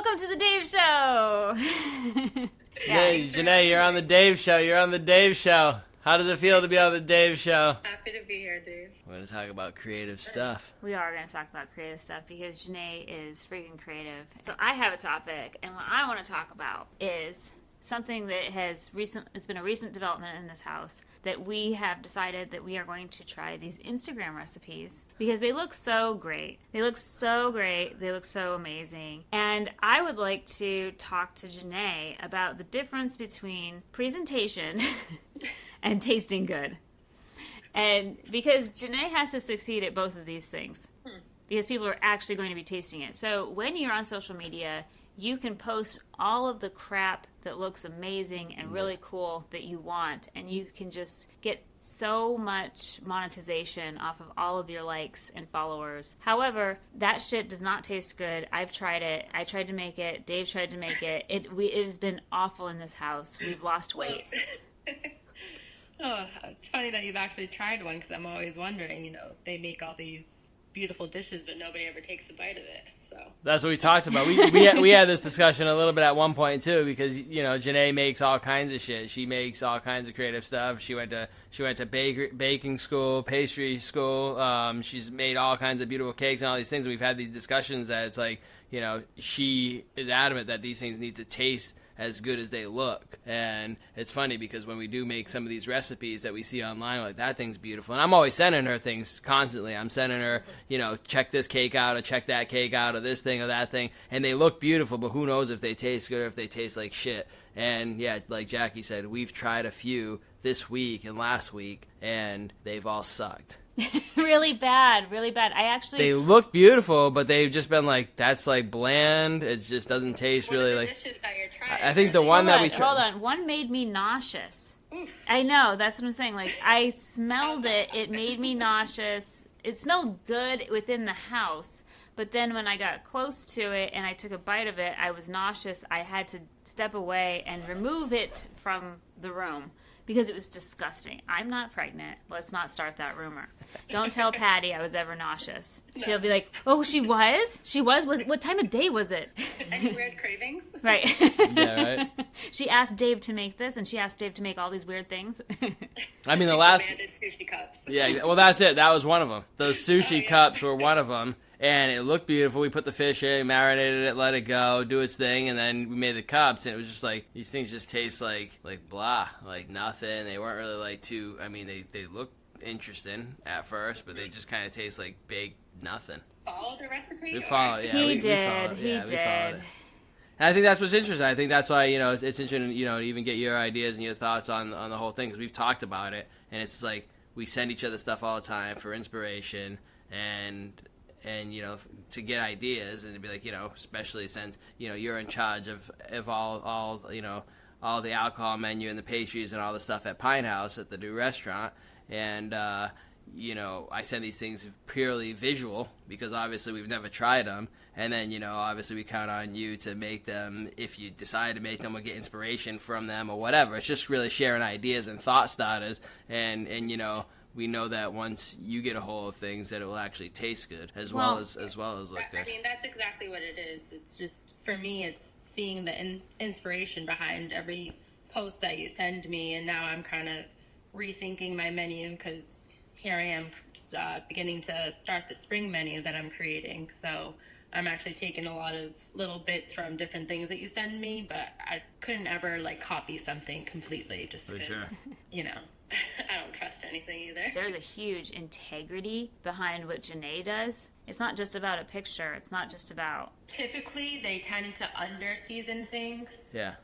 Welcome to the Dave Show. Hey, Janae, you're on the Dave Show. You're on the Dave Show. How does it feel to be on the Dave Show? Happy to be here, Dave. We're going to talk about creative stuff. We are going to talk about creative stuff because Janae is freaking creative. So I have a topic, and what I want to talk about is something that it's been a recent development in this house, that we have decided that we are going to try these Instagram recipes because they look so great. They look so great. They look so amazing. And I would like to talk to Janae about the difference between presentation and tasting good. And because Janae has to succeed at both of these things, because people are actually going to be tasting it. So when you're on social media, you can post all of the crap that looks amazing and really cool that you want, and you can just get so much monetization off of all of your likes and followers. However, that shit does not taste good. I've tried it. I tried to make it. Dave tried to make it. It has been awful in this house. We've lost weight. Oh, it's funny that you've actually tried one, because I'm always wondering, they make all these beautiful dishes, but nobody ever takes a bite of it. So that's what we talked about. We had this discussion a little bit at one point too, because Janae makes all kinds of shit. She makes all kinds of creative stuff. She went to baking school, pastry school. She's made all kinds of beautiful cakes and all these things. And we've had these discussions that it's like, she is adamant that these things need to taste as good as they look. And it's funny because when we do make some of these recipes that we see online, we're like, that thing's beautiful. And I'm always sending her things constantly. I'm sending her, check this cake out, or check that cake out, or this thing or that thing. And they look beautiful, but who knows if they taste good or if they taste like shit. And yeah, like Jackie said, we've tried a few this week and last week, and they've all sucked. Really bad. They look beautiful, but they've just been like, that's like bland. It just doesn't taste really like. Dishes that you're trying, I think the one that we tried. Hold on. One made me nauseous. Oof. I know. That's what I'm saying. Like, I smelled it. It made me nauseous. It smelled good within the house. But then when I got close to it and I took a bite of it, I was nauseous. I had to step away and remove it from the room because it was disgusting. I'm not pregnant. Let's not start that rumor. Don't tell Patty I was ever nauseous. No. She'll be like, oh, she was? She was? What time of day was it? Any weird cravings? Right. Yeah, right. She asked Dave to make this, and she asked Dave to make all these weird things. I mean, the last... sushi cups. Yeah, well, that's it. That was one of them. Those sushi cups were one of them. And it looked beautiful. We put the fish in, marinated it, let it go, do its thing, and then we made the cups. And it was just like, these things just taste like blah, like nothing. They weren't really like too, I mean, they looked interesting at first, but they just kind of taste like baked nothing. Follow the recipe? We followed, yeah. He we did. We followed it. And I think that's what's interesting. I think that's why, it's interesting, to even get your ideas and your thoughts on the whole thing, because we've talked about it, and it's like we send each other stuff all the time for inspiration and to get ideas, and to be like, especially since, you're in charge of all the alcohol menu and the pastries and all the stuff at Pine House at the new restaurant. And, I send these things purely visual because obviously we've never tried them. And then, obviously we count on you to make them if you decide to make them or get inspiration from them or whatever. It's just really sharing ideas and thought starters. And we know that once you get a hold of things, that it will actually taste good as well as look good. I mean, that's exactly what it is. It's just, for me, it's seeing the inspiration behind every post that you send me, and now I'm kind of rethinking my menu because here I am beginning to start the spring menu that I'm creating. So I'm actually taking a lot of little bits from different things that you send me, but I couldn't ever copy something completely just because, sure. I don't trust anything either. There's a huge integrity behind what Janae does. It's not just about a picture. It's not just about... Typically, they tend to under-season things. Yeah.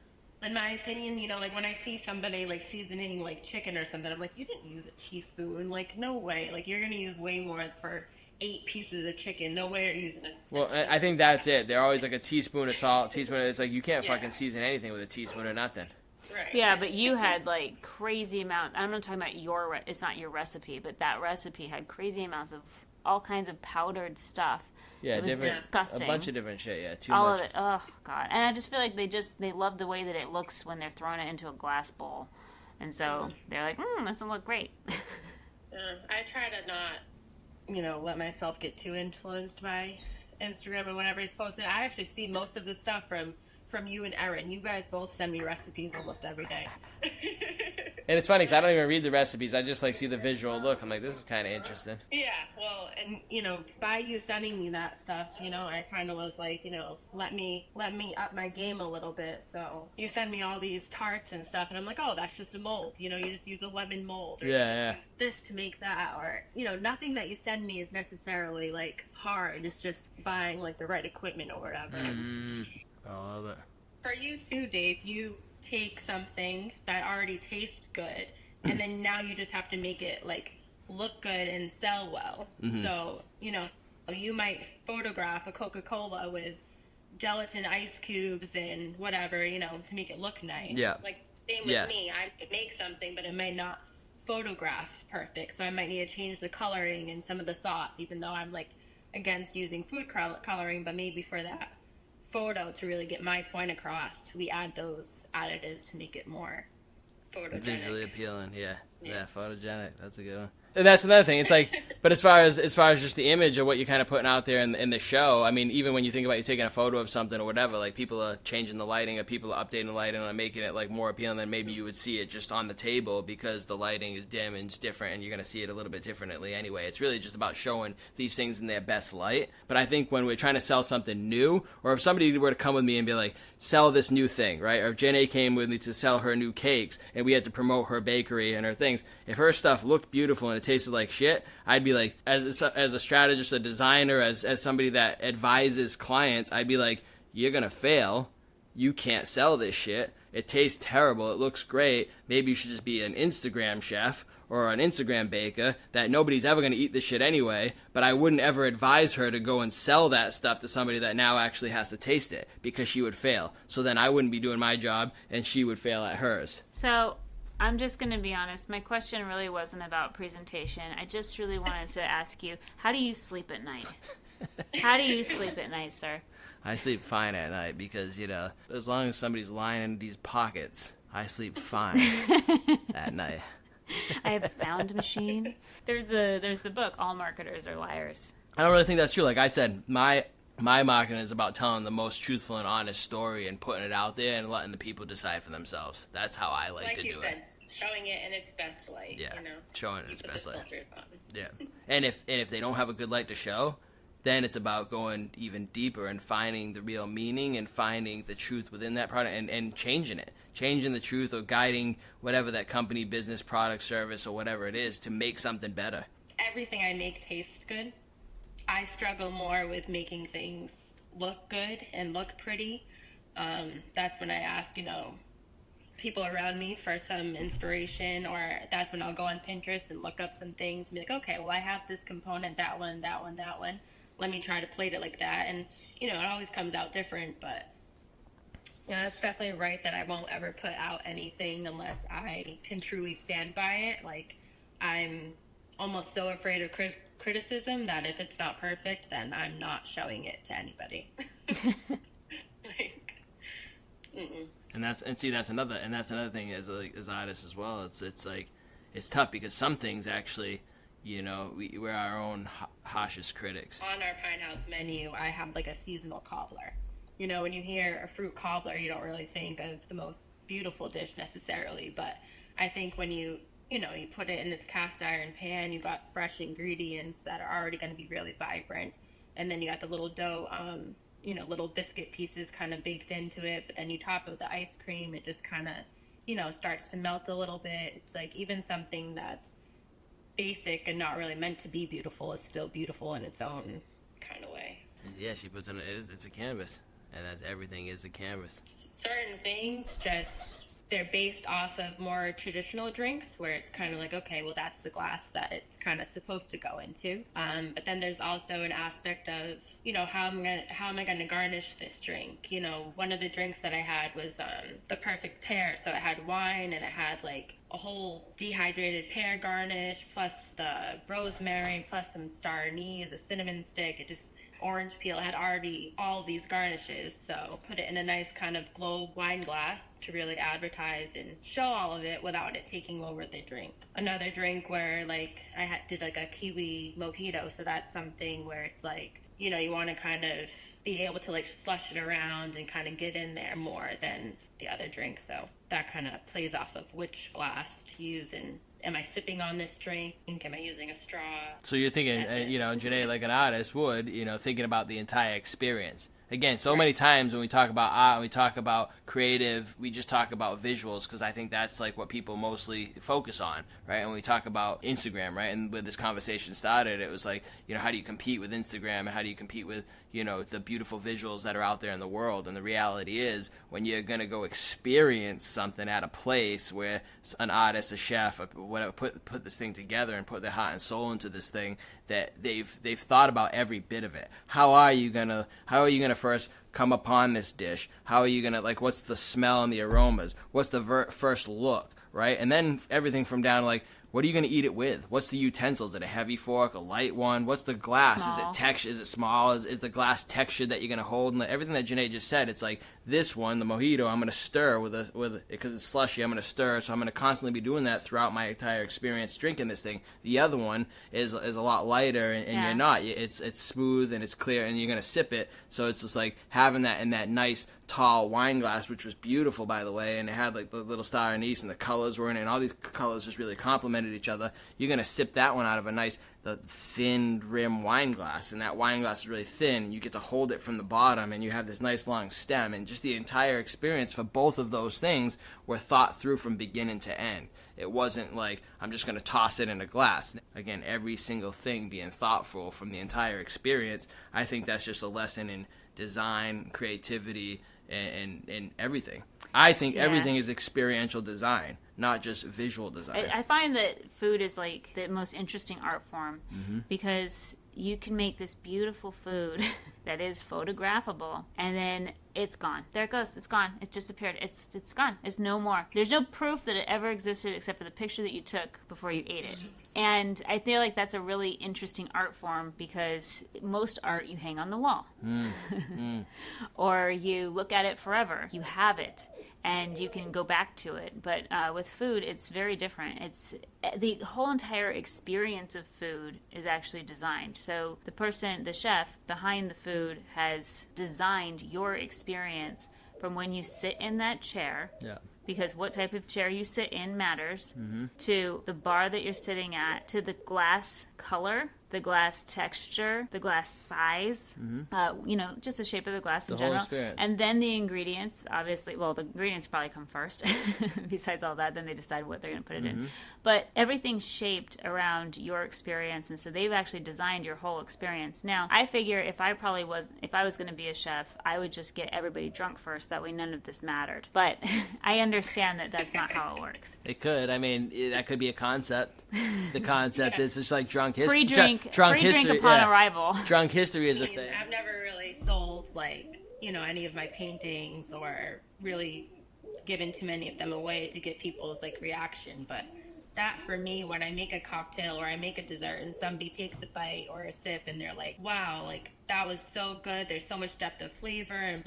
In my opinion, when I see somebody, seasoning, chicken or something, I'm like, you didn't use a teaspoon. No way. You're going to use way more for 8 pieces of chicken. No way you're using it. Well, I think that's it. They're always a teaspoon of salt, teaspoon. It's like you can't fucking season anything with a teaspoon or nothing. Right. Yeah, but you had crazy amount. I'm not talking about it's not your recipe, but that recipe had crazy amounts of all kinds of powdered stuff. Yeah, it was disgusting. A bunch of different shit. Yeah, too all much. of it. Oh god, and I just feel like they love the way that it looks when they're throwing it into a glass bowl, and so they're like, doesn't look great. I try to not, let myself get too influenced by Instagram and whenever he's posted, I actually see most of the stuff from you and Erin. You guys both send me recipes almost every day. And it's funny because I don't even read the recipes. I just like see the visual look. I'm like, this is kind of interesting. Yeah, well, and by you sending me that stuff, I kind of was like, let me up my game a little bit. So you send me all these tarts and stuff, and I'm like, oh, that's just a mold. You just use a lemon mold, or Yeah. use this to make that, or nothing that you send me is necessarily like hard. It's just buying like the right equipment or whatever. I love it. For you too, Dave, you take something that already tastes good, and then now you just have to make it like look good and sell well. Mm-hmm. So you might photograph a Coca-Cola with gelatin ice cubes and whatever, to make it look nice. Yeah. Like same with me, I could make something, but it might not photograph perfect, so I might need to change the coloring and some of the sauce, even though I'm like against using food coloring, but maybe for that photo to really get my point across, we add those additives to make it more photogenic. Visually appealing, yeah, photogenic. That's a good one. And that's another thing. It's like, but as far as just the image of what you're kind of putting out there in the show, I mean, even when you think about you taking a photo of something or whatever, like people are changing the lighting, or people are updating the lighting, and making it like more appealing than maybe you would see it just on the table, because the lighting is dim and it's different, and you're going to see it a little bit differently anyway. It's really just about showing these things in their best light. But I think when we're trying to sell something new, or if somebody were to come with me and be like, sell this new thing, right? Or if Janae came with me to sell her new cakes, and we had to promote her bakery and her things, if her stuff looked beautiful and it tasted like shit, I'd be like, as a strategist, a designer, as somebody that advises clients, I'd be like, you're going to fail. You can't sell this shit. It tastes terrible. It looks great. Maybe you should just be an Instagram chef or an Instagram baker, that nobody's ever going to eat this shit anyway, but I wouldn't ever advise her to go and sell that stuff to somebody that now actually has to taste it, because she would fail. So then I wouldn't be doing my job, and she would fail at hers. So I'm just going to be honest. My question really wasn't about presentation. I just really wanted to ask you, how do you sleep at night? How do you sleep at night, sir? I sleep fine at night because, as long as somebody's lying in these pockets, I sleep fine at night. I have a sound machine. There's the book, All Marketers Are Liars. I don't really think that's true. Like I said, my marketing is about telling the most truthful and honest story and putting it out there and letting the people decide for themselves. That's how I like to do it. Showing it in its best light. Yeah, showing it in its best light. Yeah, and if they don't have a good light to show, then it's about going even deeper and finding the real meaning and finding the truth within that product and changing it. Changing the truth, or guiding whatever that company, business, product, service, or whatever it is to make something better. Everything I make tastes good. I struggle more with making things look good and look pretty. That's when I ask, people around me for some inspiration, or that's when I'll go on Pinterest and look up some things and be like, okay, well, I have this component, that one. Let me try to plate it like that. And, it always comes out different, but it's definitely right that I won't ever put out anything unless I can truly stand by it. Like, I'm almost so afraid of criticism that if it's not perfect, then I'm not showing it to anybody. That's another thing as artists as well. It's like, it's tough because some things actually, we're our own harshest critics. On our Pine House menu, I have like a seasonal cobbler. When you hear a fruit cobbler, you don't really think of the most beautiful dish necessarily, but I think when you put it in its cast iron pan, you got fresh ingredients that are already going to be really vibrant, and then you got the little dough, little biscuit pieces kind of baked into it, but then you top it with the ice cream, it just kind of, starts to melt a little bit. It's like even something that's basic and not really meant to be beautiful is still beautiful in its own kind of way. Yeah, she puts in it's a canvas, and everything is a canvas. Certain things they're based off of more traditional drinks, where it's kind of like, okay, well, that's the glass that it's kind of supposed to go into. But then there's also an aspect of, how am I going to garnish this drink? One of the drinks that I had was the perfect pear. So it had wine, and it had like a whole dehydrated pear garnish, plus the rosemary, plus some star anise, a cinnamon stick. Orange peel had already all these garnishes, so put it in a nice kind of globe wine glass to really advertise and show all of it without it taking over the drink. Another drink where like did like a kiwi mojito, so that's something where it's like you want to kind of be able to like slush it around and kind of get in there more than the other drink. So that kind of plays off of which glass to use, and am I sipping on this drink? Am I using a straw? So you're thinking, Janae, like an artist would, thinking about the entire experience. Again, so many times when we talk about art, we talk about creative, we just talk about visuals because I think that's like what people mostly focus on, right? And when we talk about Instagram, right? And when this conversation started, it was like, how do you compete with Instagram and how do you compete with, the beautiful visuals that are out there in the world? And the reality is when you're going to go experience something at a place where an artist, a chef, whatever, put this thing together and put their heart and soul into this thing, that they've thought about every bit of it. How are you gonna first come upon this dish? How are you gonna, like, what's the smell and the aromas? What's the first look, right? And then everything from down to, like, what are you going to eat it with? What's the utensils? Is it a heavy fork, a light one? What's the glass? Small. Is it texture? Is it small? Is the glass textured that you're going to hold? And everything that Janae just said, it's like this one, the mojito, I'm going to stir because it's slushy. I'm going to stir, so I'm going to constantly be doing that throughout my entire experience drinking this thing. The other one is a lot lighter, and you're not. It's smooth and it's clear, and you're going to sip it. So it's just like having that in that nice tall wine glass, which was beautiful, by the way, and it had like the little star anise, and the colors were in it, and all these colors just really complemented each other. You're going to sip that one out of the thin rim wine glass, and that wine glass is really thin, and you get to hold it from the bottom, and you have this nice long stem, and just the entire experience for both of those things were thought through from beginning to end. It wasn't like, I'm just going to toss it in a glass. Again, every single thing being thoughtful from the entire experience. I think that's just a lesson in design, creativity, and everything. I think everything is experiential design, not just visual design. I find that food is like the most interesting art form because you can make this beautiful food that is photographable, and then it's gone. There it goes. It's gone. It just appeared. It's gone. It's no more. There's no proof that it ever existed except for the picture that you took before you ate it. And I feel like that's a really interesting art form because most art you hang on the wall. Or you look at it forever. You have it. And you can go back to it. But with food, it's very different. It's the whole entire experience of food is actually designed. So the chef behind the food has designed your experience from when you sit in that chair. Yeah. Because what type of chair you sit in matters, to the bar that you're sitting at, to the glass color, the glass texture, the glass size, just the shape of the glass in general. Whole experience. And then the ingredients, obviously, well, the ingredients probably come first. Besides all that, then they decide what they're going to put it in. But everything's shaped around your experience, and so they've actually designed your whole experience. Now, I figure if I was going to be a chef, I would just get everybody drunk first. That way none of this mattered. But I understand that that's not how it works. It could. I mean, that could be a concept. The concept is just like drunk history. Free drink upon arrival. Drunk history is a thing. I've never really sold any of my paintings or really given too many of them away to get people's reaction. But that for me, when I make a cocktail or I make a dessert and somebody takes a bite or a sip and they're like, wow, that was so good. There's so much depth of flavor and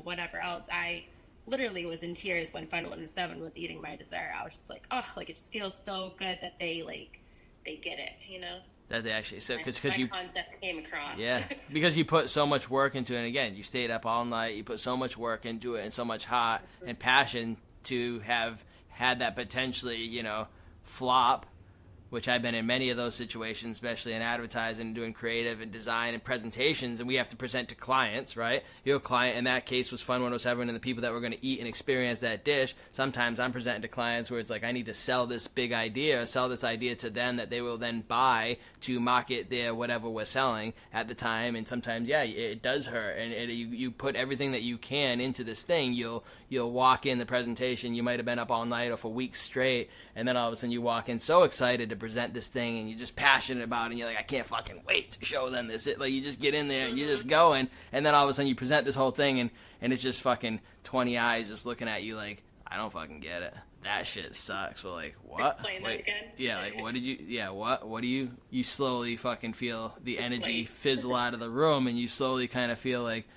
whatever else. I literally was in tears when Fun 107 was eating my dessert. I was just like, oh, it just feels so good that they get it, That they actually, so because my you concept came across. Yeah, because you put so much work into it. And again, you stayed up all night. You put so much work into it and so much heart and passion to have had that potentially, flop. Which I've been in many of those situations, especially in advertising and doing creative and design and presentations, and we have to present to clients, right? Your client in that case was Fun 107 and the people that were going to eat and experience that dish. Sometimes I'm presenting to clients where it's like I need to sell this big idea, sell this idea to them that they will then buy to market their whatever we're selling at the time. And sometimes, it does hurt. And you put everything that you can into this thing. You'll walk in the presentation. You might have been up all night or for weeks straight, and then all of a sudden you walk in so excited to present this thing, and you're just passionate about it, and you're like, I can't fucking wait to show them this. You just get in there and you're just going, and then all of a sudden you present this whole thing, and it's just fucking 20 eyes just looking at you like, I don't fucking get it. That shit sucks. We're like, what? Wait, yeah, what did you? What do you slowly fucking feel the energy fizzle out of the room, and you slowly kind of feel like,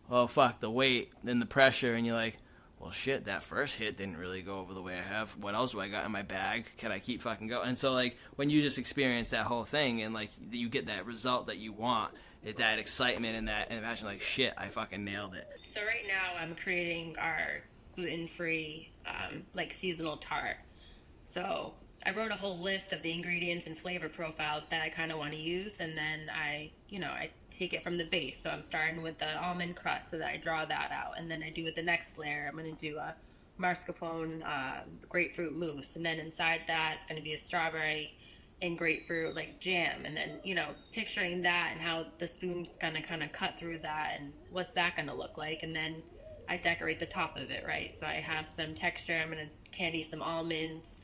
oh fuck, the weight and the pressure, and you're like, well, shit, that first hit didn't really go over the way I have. What else do I got in my bag? Can I keep fucking going? And so, when you just experience that whole thing and, you get that result that you want, that excitement and that and passion, like, shit, I fucking nailed it. So right now I'm creating our gluten-free, like seasonal tart. So I wrote a whole list of the ingredients and flavor profiles that I kind of want to use, and then I take it from the base. So I'm starting with the almond crust, so that I draw that out, and then I do with the next layer. I'm going to do a mascarpone grapefruit mousse, and then inside that it's going to be a strawberry and grapefruit like jam, and then picturing that and how the spoon's going to kind of cut through that, and what's that going to look like, and then I decorate the top of it, right? So I have some texture. I'm going to candy some almonds,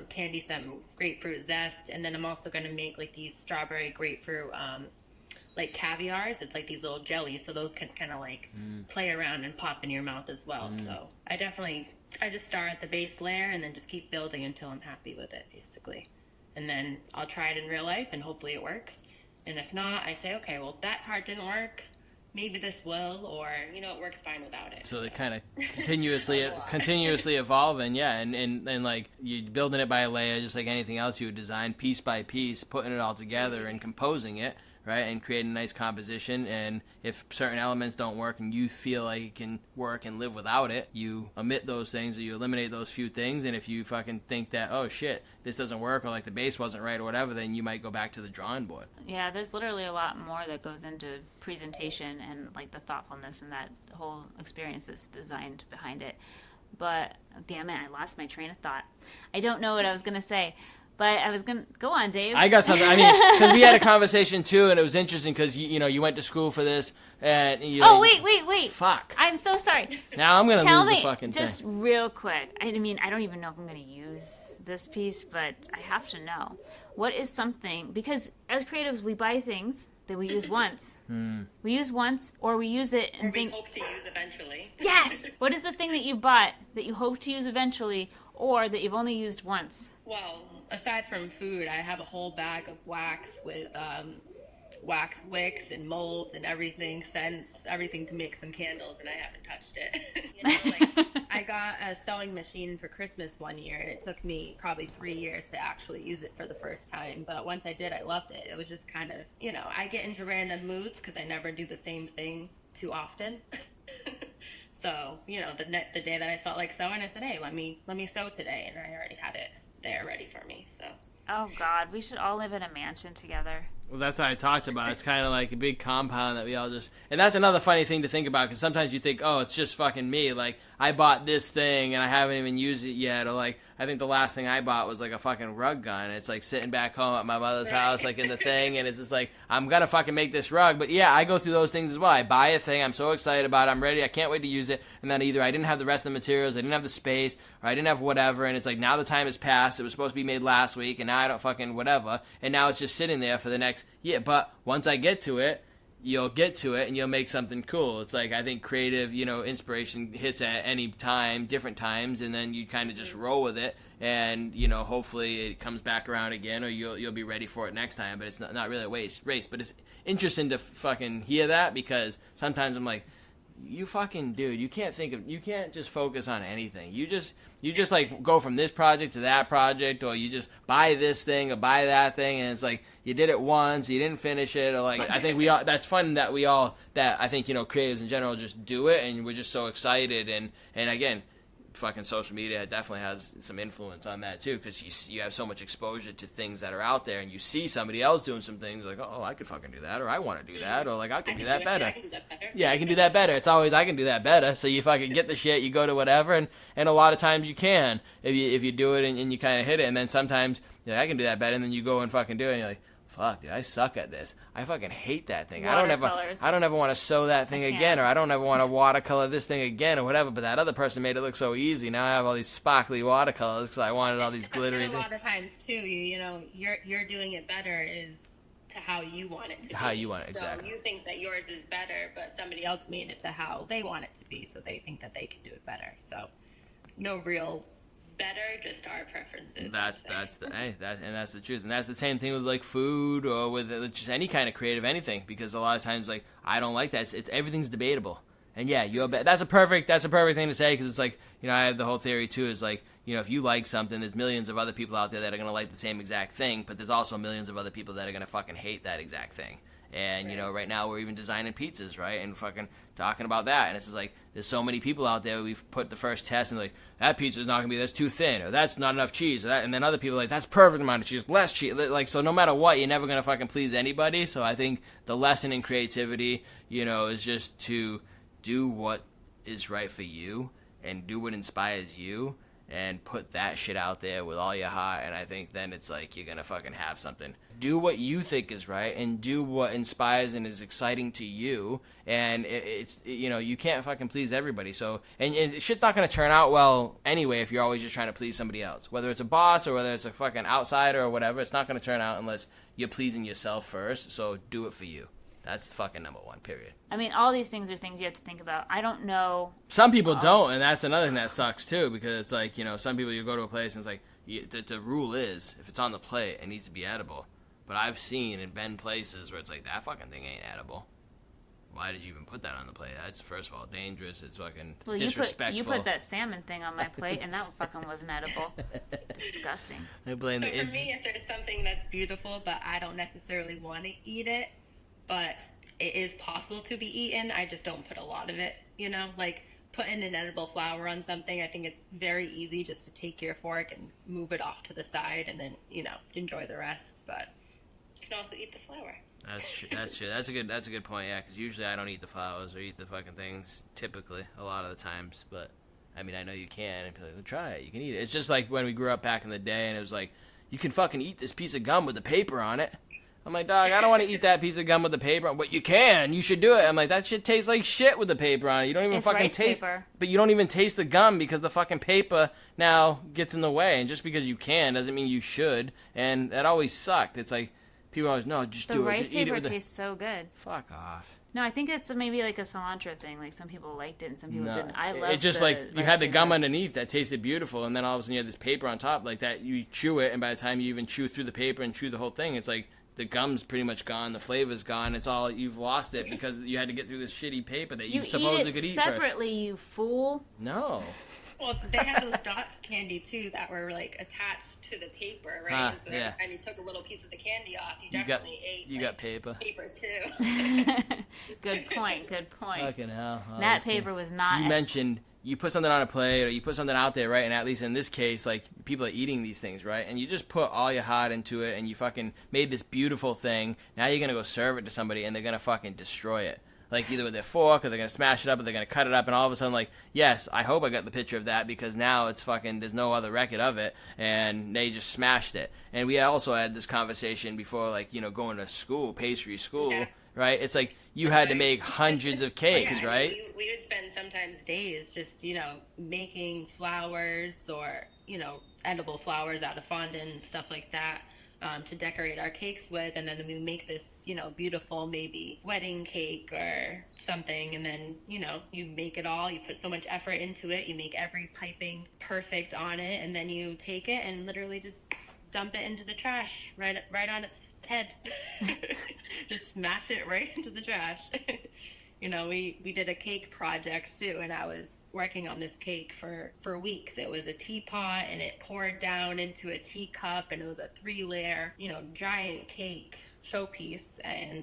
candy some grapefruit zest, and then I'm also going to make like these strawberry grapefruit like caviars. It's like these little jellies, so those can kind of like play around and pop in your mouth as well. So I just start at the base layer and then just keep building until I'm happy with it, basically. And then I'll try it in real life and hopefully it works. And if not, I say, okay, well, that part didn't work. Maybe this will, or it works fine without it. So they kind of continuously evolving, yeah, and like you building it by a layer, just like anything else you would design, piece by piece, putting it all together and composing it, right, and creating a nice composition. And if certain elements don't work and you feel like it can work and live without it, you omit those things or you eliminate those few things. And if you fucking think that, oh shit, this doesn't work, or like the base wasn't right or whatever, then you might go back to the drawing board. Yeah, there's literally a lot more that goes into presentation and like the thoughtfulness and that whole experience that's designed behind it. But damn it, I lost my train of thought. I don't know what I was going to say. But I was going to go on, Dave. I got something. I mean, because we had a conversation, too, and it was interesting because, you went to school for this. And wait. Fuck. I'm so sorry. Now I'm going to lose the fucking thing. Just real quick. I mean, I don't even know if I'm going to use this piece, but I have to know. What is something, because as creatives, we buy things that we use once. We use once, or we use it and we hope to use eventually. Yes! What is the thing that you bought that you hope to use eventually, or that you've only used once? Well, aside from food, I have a whole bag of wax with wax wicks and molds and everything, scents, everything to make some candles, and I haven't touched it. I got a sewing machine for Christmas one year, and it took me probably 3 years to actually use it for the first time. But once I did, I loved it. It was just kind of, I get into random moods because I never do the same thing too often. So, the day that I felt like sewing, I said, hey, let me sew today, and I already had it there ready for me. So. Oh God, we should all live in a mansion together. Well, that's what I talked about. It's kind of like a big compound that we all just... And that's another funny thing to think about, because sometimes you think, oh, it's just fucking me. Like, I bought this thing, and I haven't even used it yet. Or, like, I think the last thing I bought was, like, a fucking rug gun. It's, like, sitting back home at my mother's house, like, in the thing. And it's just like, I'm going to fucking make this rug. But, yeah, I go through those things as well. I buy a thing. I'm so excited about it. I'm ready. I can't wait to use it. And then either I didn't have the rest of the materials, I didn't have the space, or I didn't have whatever. And it's like, now the time has passed. It was supposed to be made last week, and now I don't fucking whatever. And now it's just sitting there for the next... Yeah, but once I get to it, you'll get to it and you'll make something cool. It's like, I think creative, inspiration hits at any time, different times, and then you kind of just roll with it, and, hopefully it comes back around again, or you'll be ready for it next time. But it's not really a race. But it's interesting to fucking hear that, because sometimes I'm like, you fucking dude, you can't just focus on anything. You just like go from this project to that project, or you just buy this thing or buy that thing, and it's like you did it once, you didn't finish it, or like I think that's fun that I think creatives in general just do it, and we're just so excited, and again, fucking social media definitely has some influence on that too, because you have so much exposure to things that are out there, and you see somebody else doing some things like, oh, I could fucking do that, or I want to do that, or like I can do that better. Yeah, I can do that better. It's always I can do that better. So you fucking get the shit, you go to whatever, and a lot of times you can if you do it and you kind of hit it, and then sometimes you're like, I can do that better, and then you go and fucking do it, and you're like, fuck, dude, I suck at this. I fucking hate that thing. I don't ever want to sew that thing again, or I don't ever want to watercolor this thing again, or whatever. But that other person made it look so easy. Now I have all these sparkly watercolors because I wanted all these glittery things. A lot of times too, you're doing it better is to how you want it to be. How you want it, exactly. So you think that yours is better, but somebody else made it to how they want it to be, so they think that they can do it better. So no real better, just our preferences. That's the truth, and that's the same thing with like food or with just any kind of creative anything, because a lot of times like I don't like that. It's everything's debatable, and yeah, that's a perfect thing to say, because it's like I have the whole theory too is like if you like something, there's millions of other people out there that are gonna like the same exact thing, but there's also millions of other people that are gonna fucking hate that exact thing. And, you know, right now we're even designing pizzas, right? And fucking talking about that. And it's just like, there's so many people out there, we've put the first test and like, that pizza's not going to be, that's too thin, or that's not enough cheese, or that, and then other people are like, that's perfect amount of cheese, less cheese. Like, so no matter what, you're never going to fucking please anybody. So I think the lesson in creativity, you know, is just to do what is right for you and do what inspires you and put that shit out there with all your heart, and I think then it's like you're gonna fucking have something. Do what you think is right and do what inspires and is exciting to you, and it's you know, you can't fucking please everybody. So and shit's not gonna turn out well anyway if you're always just trying to please somebody else, whether it's a boss or whether it's a fucking outsider or whatever. It's not gonna turn out unless you're pleasing yourself first. So do it for you. That's fucking number one, period. I mean, all these things are things you have to think about. I don't know. Some people don't, and that's another thing that sucks, too, because it's like, you know, some people, you go to a place and it's like, the rule is, if it's on the plate, it needs to be edible. But I've seen and been places where it's like, that fucking thing ain't edible. Why did you even put that on the plate? That's, first of all, dangerous. It's fucking disrespectful. You put that salmon thing on my plate, and that fucking wasn't edible. Disgusting. I blame so for me, if there's something that's beautiful, but I don't necessarily want to eat it, but it is possible to be eaten, I just don't put a lot of it, you know? Like, putting an edible flower on something, I think it's very easy just to take your fork and move it off to the side and then, you know, enjoy the rest. But you can also eat the flower. That's true. That's a good point, yeah, because usually I don't eat the flowers or eat the fucking things, typically, a lot of the times. But, I mean, I know you can. And people are like, well, try it. You can eat it. It's just like when we grew up back in the day and it was like, you can fucking eat this piece of gum with the paper on it. I'm like, dog, I don't want to eat that piece of gum with the paper on, but you can. You should do it. I'm like, that shit tastes like shit with the paper on it. You don't even fucking taste, but you don't even taste the gum because the fucking paper now gets in the way. And just because you can doesn't mean you should. And that always sucked. It's like, people always, no, just do it. Just eat it. The rice paper tastes so good. Fuck off. No, I think it's maybe like a cilantro thing. Like, some people liked it and some people didn't. I love it. It's just like, you had the gum underneath that tasted beautiful, and then all of a sudden you had this paper on top like that. You chew it, and by the time you even chew through the paper and chew the whole thing, it's like, the gum's pretty much gone, the flavor's gone, it's all, you've lost it because you had to get through this shitty paper that you supposedly could eat separately, first. You fool. No. Well, they had those dot candy, too, that were, like, attached to the paper, right? And so every time you took a little piece of the candy off, you definitely ate, you got paper. Paper, too. Good point. Fucking hell. Oh, that paper was not... You mentioned... You put something on a plate or you put something out there, right? And at least in this case, like, people are eating these things, right? And you just put all your heart into it and you fucking made this beautiful thing. Now you're going to go serve it to somebody and they're going to fucking destroy it. Like, either with their fork or they're going to smash it up or they're going to cut it up. And all of a sudden, like, yes, I hope I got the picture of that because now it's fucking, there's no other record of it. And they just smashed it. And we also had this conversation before, like, you know, going to school, pastry school, right? It's like, you had to make hundreds of cakes, right? We would spend sometimes days just, you know, making flowers or, you know, edible flowers out of fondant and stuff like that to decorate our cakes with. And then we make this, you know, beautiful maybe wedding cake or something. And then, you know, you make it all. You put so much effort into it. You make every piping perfect on it. And then you take it and literally just dump it into the trash right on its head. Just smash it right into the trash. You know, we did a cake project too, and I was working on this cake for weeks. It was a teapot and it poured down into a teacup, and it was a 3-layer, you know, giant cake showpiece, and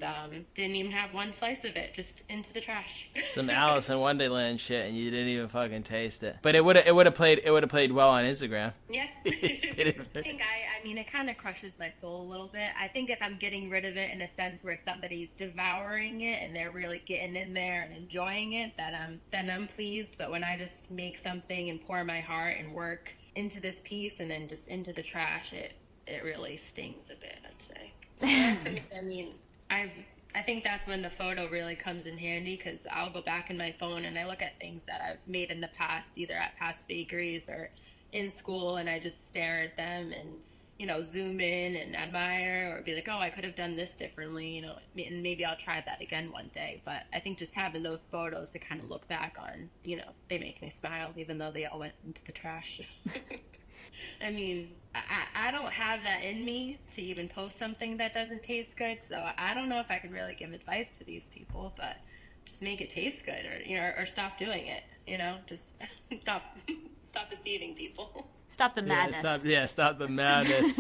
didn't even have one slice of it, just into the trash. Some Alice in Wonderland shit, and you didn't even fucking taste it. But it would have played well on Instagram. Yeah. I mean, it kind of crushes my soul a little bit. I think if I'm getting rid of it in a sense where somebody's devouring it and they're really getting in there and enjoying it, then I'm pleased. But when I just make something and pour my heart and work into this piece and then just into the trash, it really stings a bit, I'd say. I mean, I think that's when the photo really comes in handy, because I'll go back in my phone and I look at things that I've made in the past, either at past bakeries or in school, and I just stare at them and, you know, zoom in and admire or be like, oh, I could have done this differently, you know, and maybe I'll try that again one day. But I think just having those photos to kind of look back on, you know, they make me smile, even though they all went into the trash. I mean, I don't have that in me to even post something that doesn't taste good, so I don't know if I can really give advice to these people, but just make it taste good, or, you know, or stop doing it, you know, just stop deceiving people. Stop the madness. Stop the madness.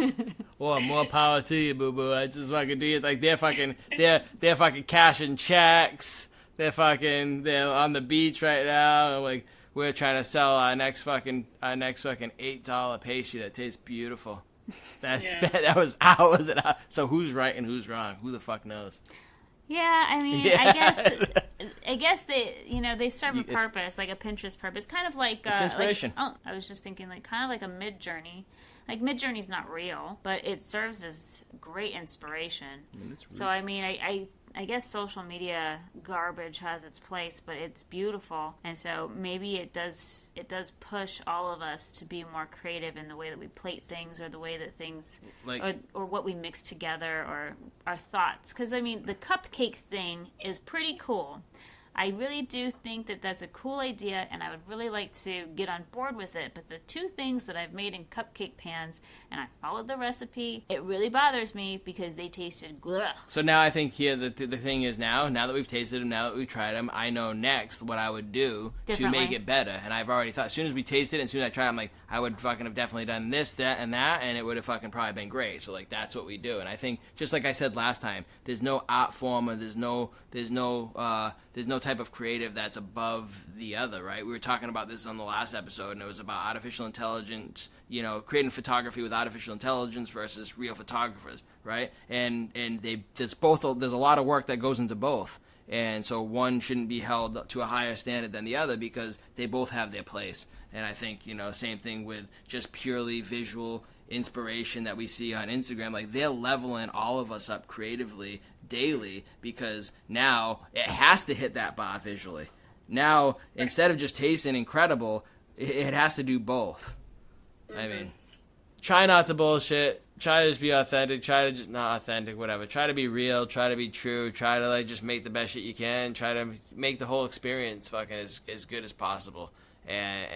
Well, more power to you, boo boo. I just fucking do it. Like they're fucking cashing checks. They're on the beach right now. And like we're trying to sell our next fucking $8 pastry that tastes beautiful. That was hours and hours. So who's right and who's wrong? Who the fuck knows? Yeah, I mean, I guess they serve a purpose, like a Pinterest purpose, kind of like it's inspiration. I was just thinking, like kind of like a Mid-Journey. Like Mid-Journey's not real, but it serves as great inspiration. So I mean, I guess social media garbage has its place, but it's beautiful, and so maybe it does push all of us to be more creative in the way that we plate things, or the way that things, or what we mix together, or our thoughts. Because I mean, the cupcake thing is pretty cool. I really do think that that's a cool idea, and I would really like to get on board with it. But the two things that I've made in cupcake pans, and I followed the recipe, it really bothers me because they tasted good. So now I think here the thing is now that we've tasted them, now that we've tried them, I know next what I would do to make it better. And I've already thought, as soon as we tasted it, as soon as I tried it, I'm like, I would fucking have definitely done this, that, and that, and it would have fucking probably been great. So like that's what we do. And I think, just like I said last time, there's no art form, or there's no type of creative that's above the other, right? We were talking about this on the last episode, and it was about artificial intelligence, creating photography with artificial intelligence versus real photographers, right? And there's a lot of work that goes into both. And so one shouldn't be held to a higher standard than the other because they both have their place. And I think, same thing with just purely visual inspiration that we see on Instagram. Like, they're leveling all of us up creatively daily because now it has to hit that bar visually. Now, instead of just tasting incredible, it has to do both. I mean, try not to bullshit. Try to just be authentic. Try to just not authentic, whatever. Try to be real. Try to be true. Try to just make the best shit you can. Try to make the whole experience fucking as good as possible, and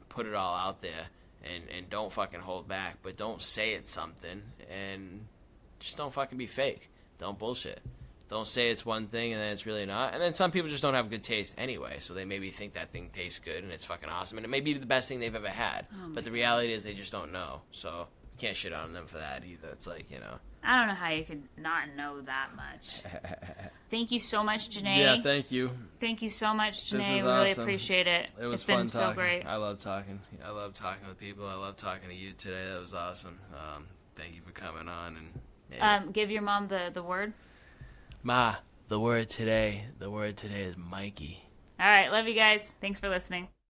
put it all out there, and don't fucking hold back. But don't say it's something, and just don't fucking be fake. Don't bullshit. Don't say it's one thing and then it's really not. And then some people just don't have good taste anyway, so they maybe think that thing tastes good and it's fucking awesome, and it may be the best thing they've ever had. But the reality is they just don't know. So you can't shit on them for that either. It's like, I don't know how you could not know that much. Thank you so much, Janae. Yeah, thank you. Thank you so much, Janae. We awesome. really appreciate it. It was it's fun been talking. So great. I love talking. I love talking with people. I love talking to you today. That was awesome. Thank you for coming on. And give your mom the word. Ma. The word today is Mikey. All right. Love you guys. Thanks for listening.